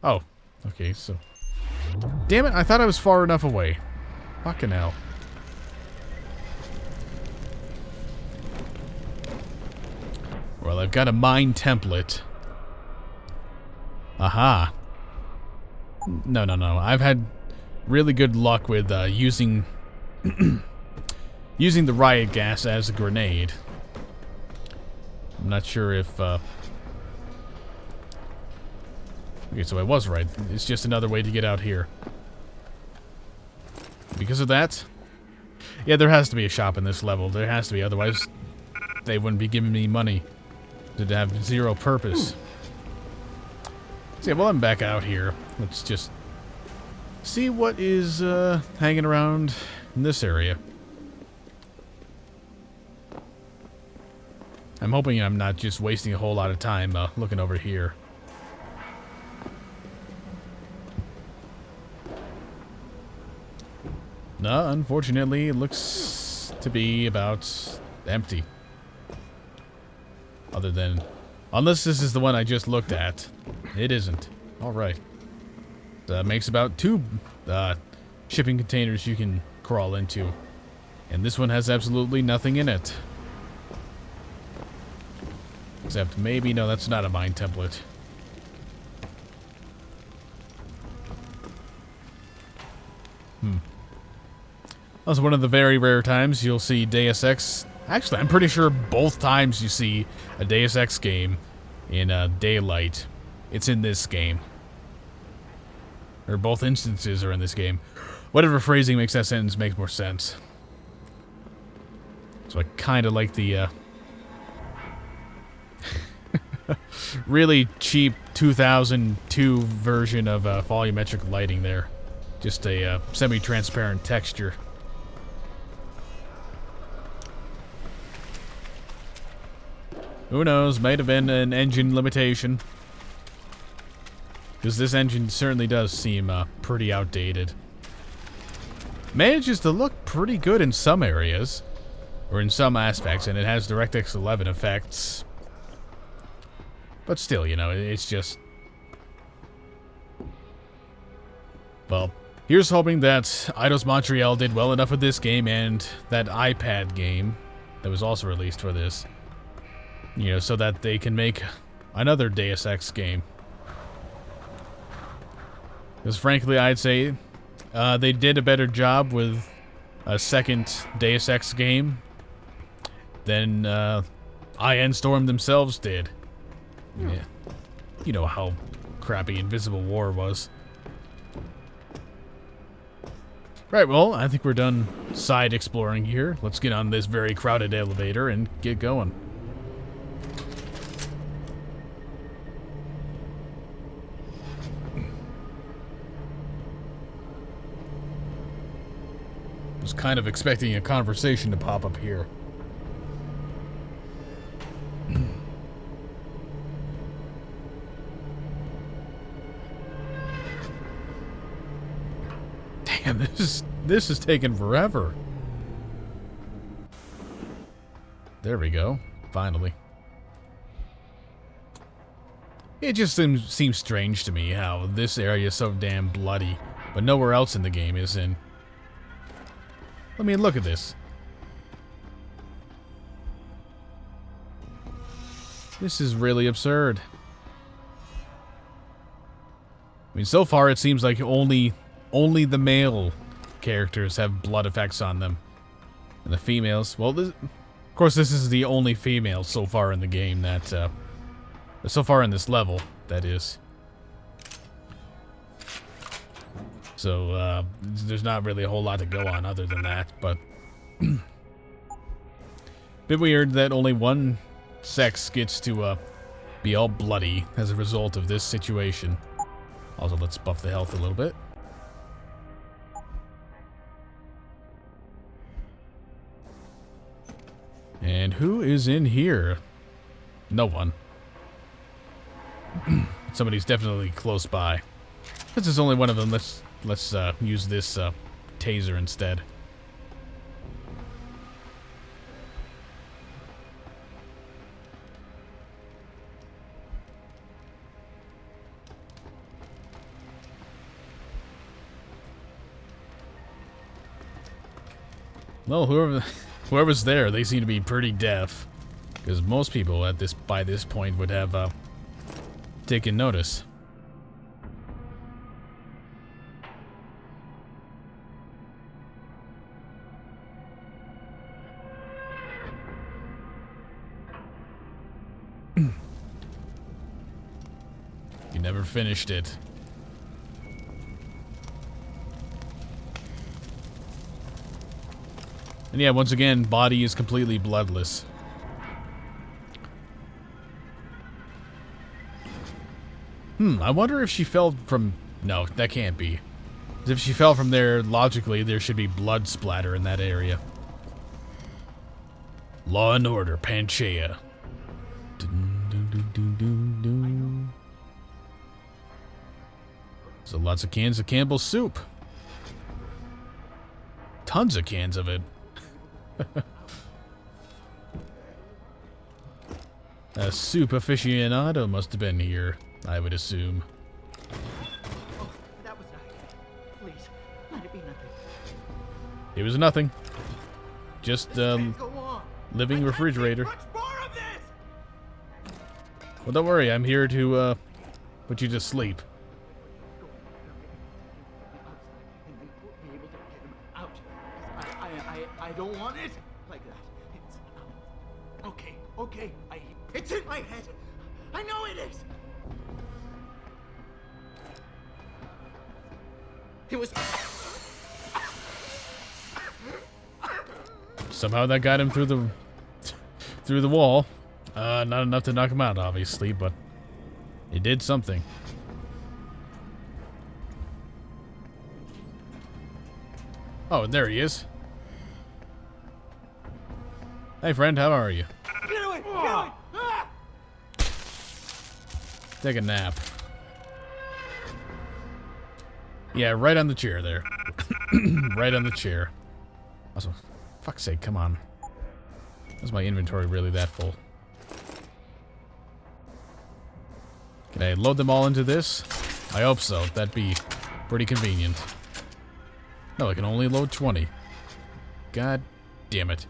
Oh, okay, so... Damn it, I thought I was far enough away. Fucking hell. Well, I've got a mine template. Aha. No. I've had really good luck with using using the riot gas as a grenade. I'm not sure if... Okay, so I was right. It's just another way to get out here. Because of that... Yeah, there has to be a shop in this level. There has to be, otherwise they wouldn't be giving me money. It'd have zero purpose. So yeah, well, I'm back out here. Let's just see what is hanging around in this area. I'm hoping I'm not just wasting a whole lot of time looking over here. No, unfortunately, it looks to be about empty. Other than... Unless this is the one I just looked at. It isn't. Alright. That makes about 2 shipping containers you can crawl into. And this one has absolutely nothing in it. Except maybe... No, that's not a mine template. That's one of the very rare times you'll see Deus Ex. Actually, I'm pretty sure both times you see a Deus Ex game in daylight, it's in this game. Or both instances are in this game. Whatever phrasing makes that sentence make more sense. So I kind of like the really cheap 2002 version of volumetric lighting there. Just a semi-transparent texture. Who knows, might have been an engine limitation. Because this engine certainly does seem pretty outdated. Manages to look pretty good in some areas. Or in some aspects, and it has DirectX 11 effects. But still, you know, it's just... Well, here's hoping that Eidos Montreal did well enough with this game and that iPad game that was also released for this. You know, so that they can make another Deus Ex game. Because frankly, I'd say they did a better job with a second Deus Ex game than IN Storm themselves did. Yeah. You know how crappy Invisible War was. Right, well, I think we're done side exploring here. Let's get on this very crowded elevator and get going. Was kind of expecting a conversation to pop up here. Damn, this is taking forever. There we go. Finally. It just seems strange to me how this area is so damn bloody, but nowhere else in the game is in. I mean, look at this. This is really absurd. I mean, so far it seems like only the male characters have blood effects on them. And the females, well, of course this is the only female so far in the game that, so far in this level, that is. So, there's not really a whole lot to go on other than that, but... Bit weird that only one sex gets to, be all bloody as a result of this situation. Also, let's buff the health a little bit. And who is in here? No one. Somebody's definitely close by. This is only one of them. Let's use this taser instead. Well, whoever's there, they seem to be pretty deaf. Because most people by this point would have taken notice. You never finished it. And yeah, once again, body is completely bloodless. I wonder if she fell from... No, that can't be. If she fell from there, logically, there should be blood splatter in that area. Law and Order, Panchaea. So lots of cans of Campbell's soup. Tons of cans of it. A soup aficionado must have been here, I would assume. Oh, that was nice. Please, let it be nothing. It was nothing. Just living refrigerator. Much more of this! Well, don't worry, I'm here to put you to sleep. I don't want it like that. It's okay. It's in my head. I know it is. It was. Somehow that got him through the wall. Not enough to knock him out, obviously, but it did something. Oh, and there he is. Hey, friend, how are you? Get away! Get away! Ah! Take a nap. Yeah, right on the chair there. Right on the chair. Also, fuck's sake, come on. Is my inventory really that full? Can I load them all into this? I hope so. That'd be pretty convenient. No, I can only load 20. God damn it.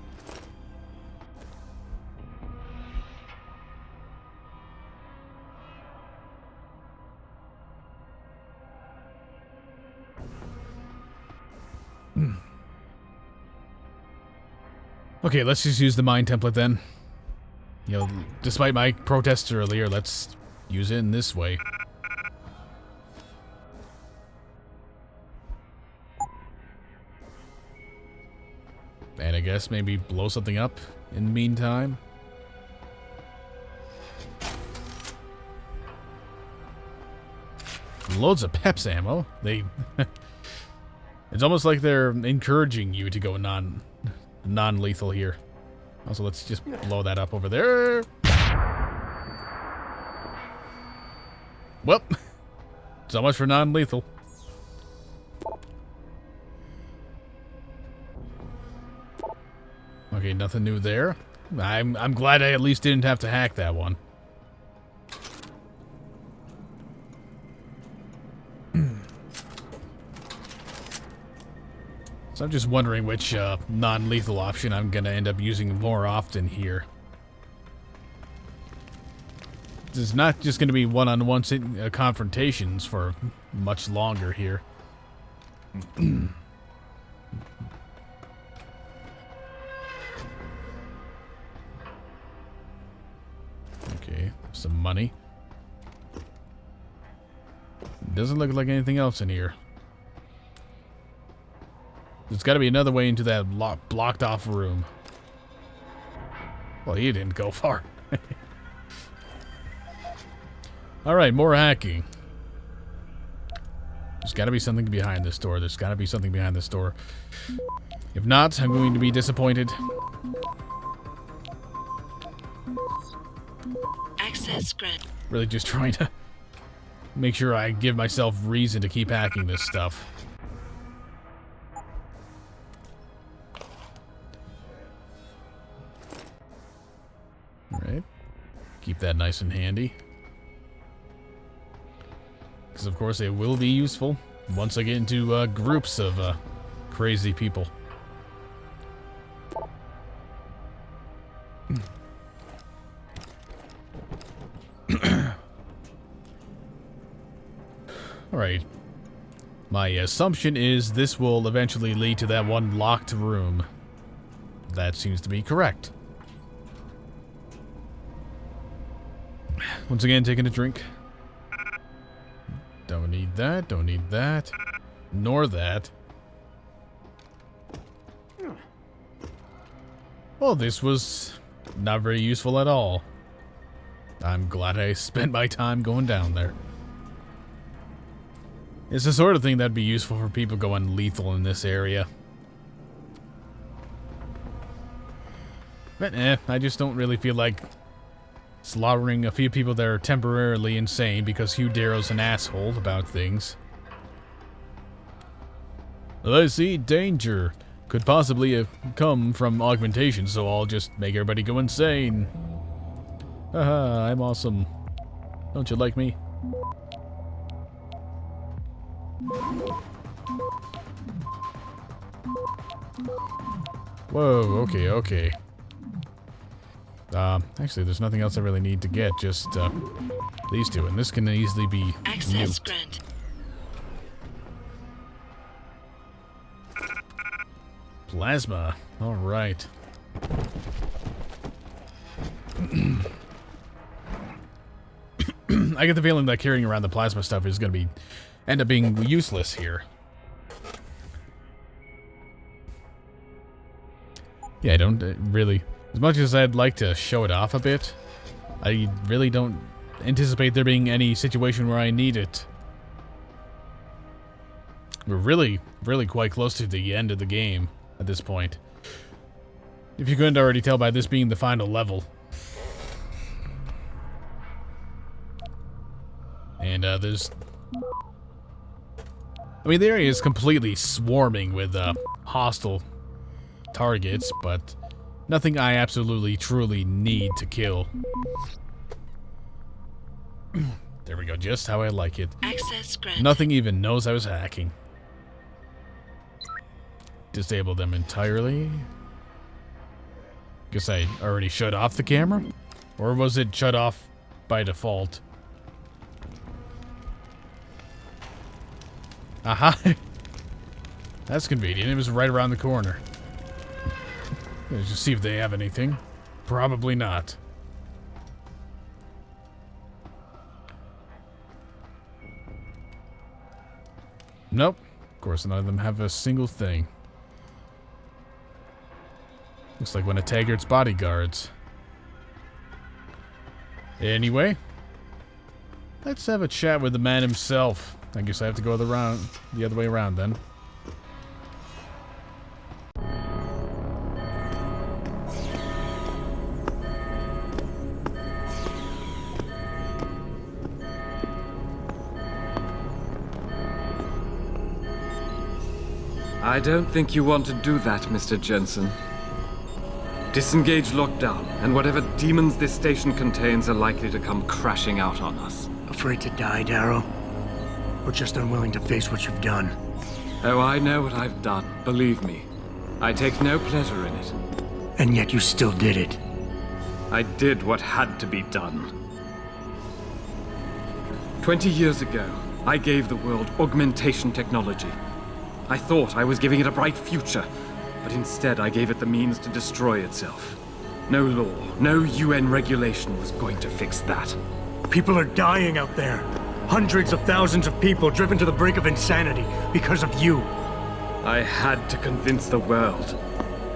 Okay, let's just use the mine template then. You know, despite my protests earlier, let's use it in this way. And I guess maybe blow something up in the meantime. Loads of Peps ammo. They... It's almost like they're encouraging you to go non-lethal here. Also, let's just blow that up over there. Well, so much for non-lethal. Okay, nothing new there. I'm glad I at least didn't have to hack that one. So I'm just wondering which non-lethal option I'm gonna end up using more often here. It's not just gonna be one-on-one confrontations for much longer here. Okay, some money. Doesn't look like anything else in here. There's got to be another way into that blocked off room. Well, he didn't go far. Alright, more hacking. There's got to be something behind this door. There's got to be something behind this door. If not, I'm going to be disappointed. Access granted. Really just trying to make sure I give myself reason to keep hacking this stuff. Alright. Keep that nice and handy. Because of course it will be useful once I get into groups of crazy people. Alright. My assumption is this will eventually lead to that one locked room. That seems to be correct. Once again, taking a drink. Don't need that, don't need that. Nor that. Well, this was not very useful at all. I'm glad I spent my time going down there. It's the sort of thing that'd be useful for people going lethal in this area. But I just don't really feel like slaughtering a few people that are temporarily insane because Hugh Darrow's an asshole about things. I see danger. Could possibly have come from augmentation, so I'll just make everybody go insane. Haha, I'm awesome. Don't you like me? Whoa, okay. Actually, there's nothing else I really need to get, just, these two, and this can easily be Access nuked. grant. Plasma. Alright. I get the feeling that carrying around the plasma stuff is going to end up being useless here. Yeah, I don't really... As much as I'd like to show it off a bit, I really don't anticipate there being any situation where I need it. We're really quite close to the end of the game at this point. If you couldn't already tell by this being the final level. And there's... I mean, the area is completely swarming with hostile targets, but nothing I absolutely, truly need to kill. There we go, just how I like it. Access granted. Nothing even knows I was hacking. Disable them entirely. Guess I already shut off the camera? Or was it shut off by default? Aha! That's convenient. It was right around the corner. Let's just see if they have anything. Probably not. Nope. Of course, none of them have a single thing. Looks like one of Taggart's bodyguards. Anyway, let's have a chat with the man himself. I guess I have to go the other way around then. I don't think you want to do that, Mr. Jensen. Disengage lockdown, and whatever demons this station contains are likely to come crashing out on us. Afraid to die, Darrow? Or just unwilling to face what you've done? Oh, I know what I've done, believe me. I take no pleasure in it. And yet you still did it. I did what had to be done. 20 years ago, I gave the world augmentation technology. I thought I was giving it a bright future, but instead I gave it the means to destroy itself. No law, no UN regulation was going to fix that. People are dying out there. Hundreds of thousands of people driven to the brink of insanity because of you. I had to convince the world.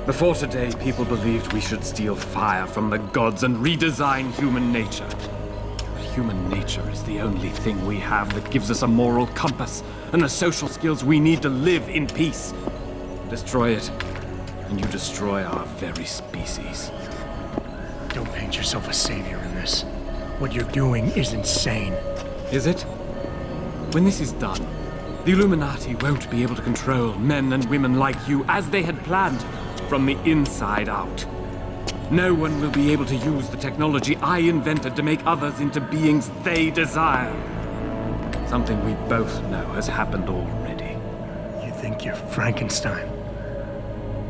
Before today, people believed we should steal fire from the gods and redesign human nature. But human nature is the only thing we have that gives us a moral compass and the social skills we need to live in peace. Destroy it, and you destroy our very species. Don't paint yourself a savior in this. What you're doing is insane. Is it? When this is done, the Illuminati won't be able to control men and women like you as they had planned, from the inside out. No one will be able to use the technology I invented to make others into beings they desire. Something we both know has happened already. You think you're Frankenstein?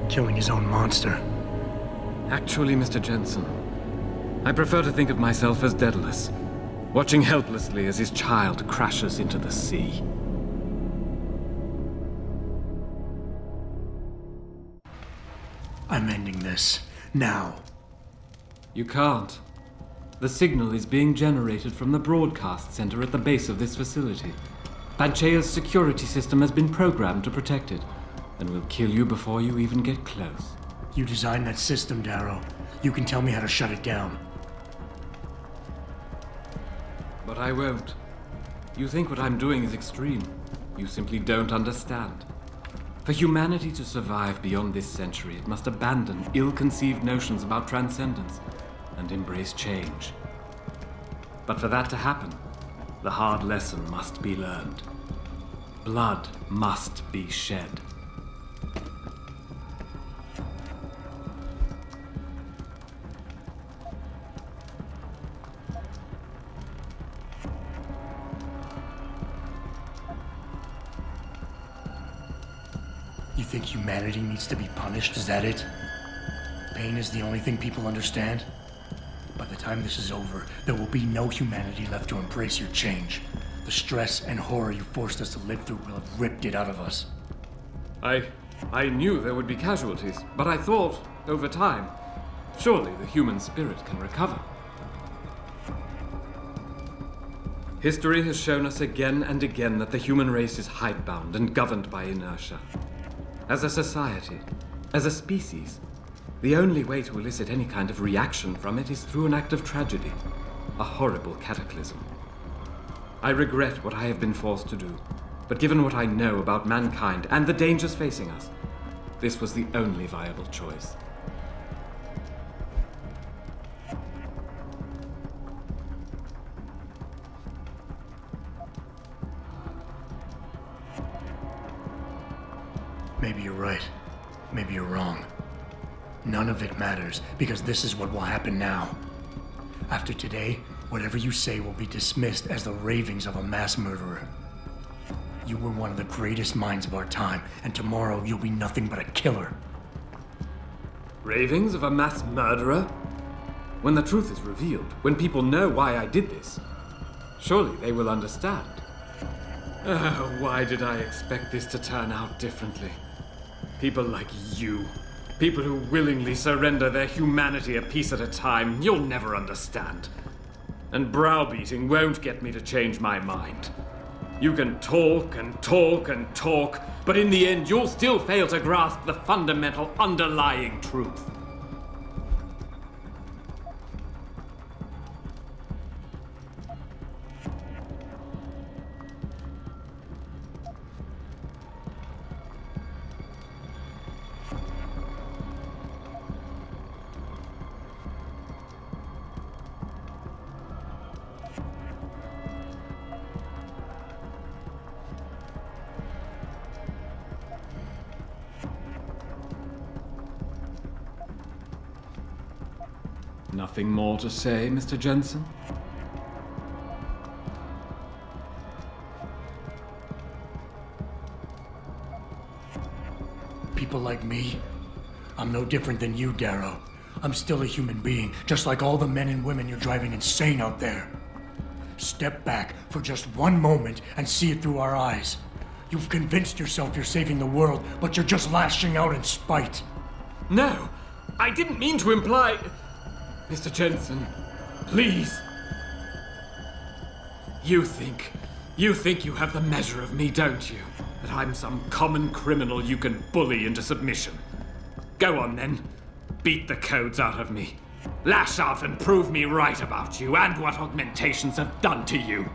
Killing his own monster? Actually, Mr. Jensen, I prefer to think of myself as Daedalus. watching helplessly as his child crashes into the sea. I'm ending this. Now. You can't. The signal is being generated from the broadcast center at the base of this facility. Panchea's security system has been programmed to protect it, and will kill you before you even get close. You designed that system, Darrow. You can tell me how to shut it down. But I won't. You think what I'm doing is extreme. You simply don't understand. For humanity to survive beyond this century, it must abandon ill-conceived notions about transcendence and embrace change. But for that to happen, the hard lesson must be learned. Blood must be shed. You think humanity needs to be punished? Is that it? Pain is the only thing people understand? By the time this is over, there will be no humanity left to embrace your change. The stress and horror you forced us to live through will have ripped it out of us. I knew there would be casualties, but I thought, over time, surely the human spirit can recover. History has shown us again and again that the human race is hidebound and governed by inertia. As a society, as a species, the only way to elicit any kind of reaction from it is through an act of tragedy, a horrible cataclysm. I regret what I have been forced to do, but given what I know about mankind and the dangers facing us, this was the only viable choice. Maybe you're right. Maybe you're wrong. None of it matters, because this is what will happen now. After today, whatever you say will be dismissed as the ravings of a mass murderer. You were one of the greatest minds of our time, and tomorrow you'll be nothing but a killer. Ravings of a mass murderer? When the truth is revealed, when people know why I did this, surely they will understand. Why did I expect this to turn out differently? People like you, people who willingly surrender their humanity a piece at a time, you'll never understand. And browbeating won't get me to change my mind. You can talk and talk and talk, but in the end you'll still fail to grasp the fundamental underlying truth. Nothing more to say, Mr. Jensen? People like me? I'm no different than you, Darrow. I'm still a human being, just like all the men and women you're driving insane out there. Step back for just one moment and see it through our eyes. You've convinced yourself you're saving the world, but you're just lashing out in spite. No, I didn't mean to imply... Mr. Jensen, please. You think you have the measure of me, don't you? That I'm some common criminal you can bully into submission. Go on then, beat the codes out of me. Lash out and prove me right about you and what augmentations have done to you.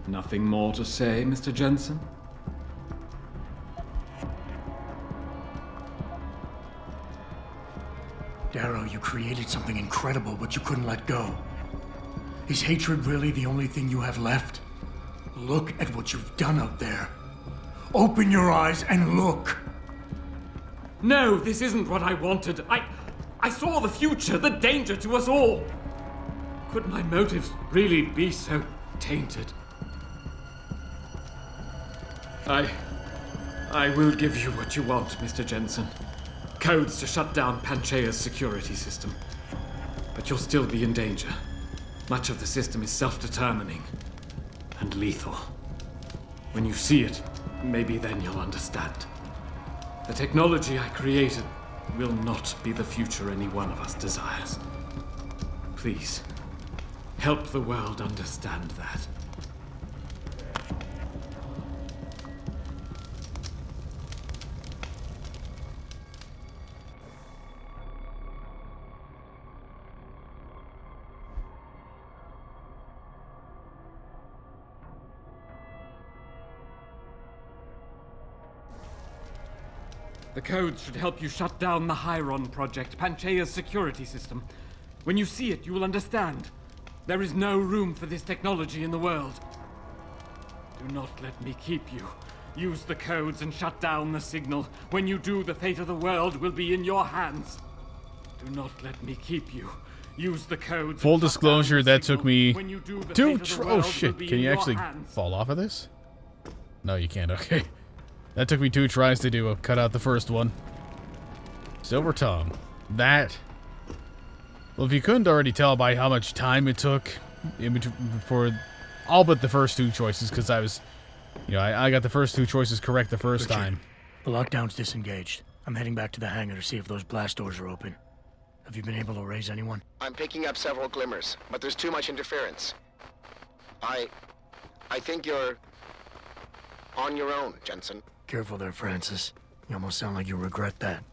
Nothing more to say, Mr. Jensen? Darrow, you you created something incredible, but you couldn't let go. Is hatred really the only thing you have left? Look at what you've done out there. Open your eyes and look. No, this isn't what I wanted. I saw the future, the danger to us all. Could my motives really be so tainted? I will give you what you want, Mr. Jensen. Codes to shut down Panchaea's security system. But you'll still be in danger. Much of the system is self-determining and lethal. When you see it, maybe then you'll understand. The technology I created will not be the future any one of us desires. Please, help the world understand that. The codes should help you shut down the Hyron project, Panchaea's security system. When you see it, you will understand. There is no room for this technology in the world. Do not let me keep you. Use the codes and shut down the signal. When you do, the fate of the world will be in your hands. Do not let me keep you. Use the codes. Full disclosure, that took me two. Oh shit! Can Can you actually fall off of this? No, you can't. Okay. That took me 2 tries to do. Cut out the first one. Silver tongue. That. Well, if you couldn't already tell by how much time it took for all but the first 2 choices, because I was, I got the first 2 choices correct the first time. The lockdown's disengaged. I'm heading back to the hangar to see if those blast doors are open. Have you been able to raise anyone? I'm picking up several glimmers, but there's too much interference. I think you're on your own, Jensen. Careful there, Francis. You almost sound like you regret that.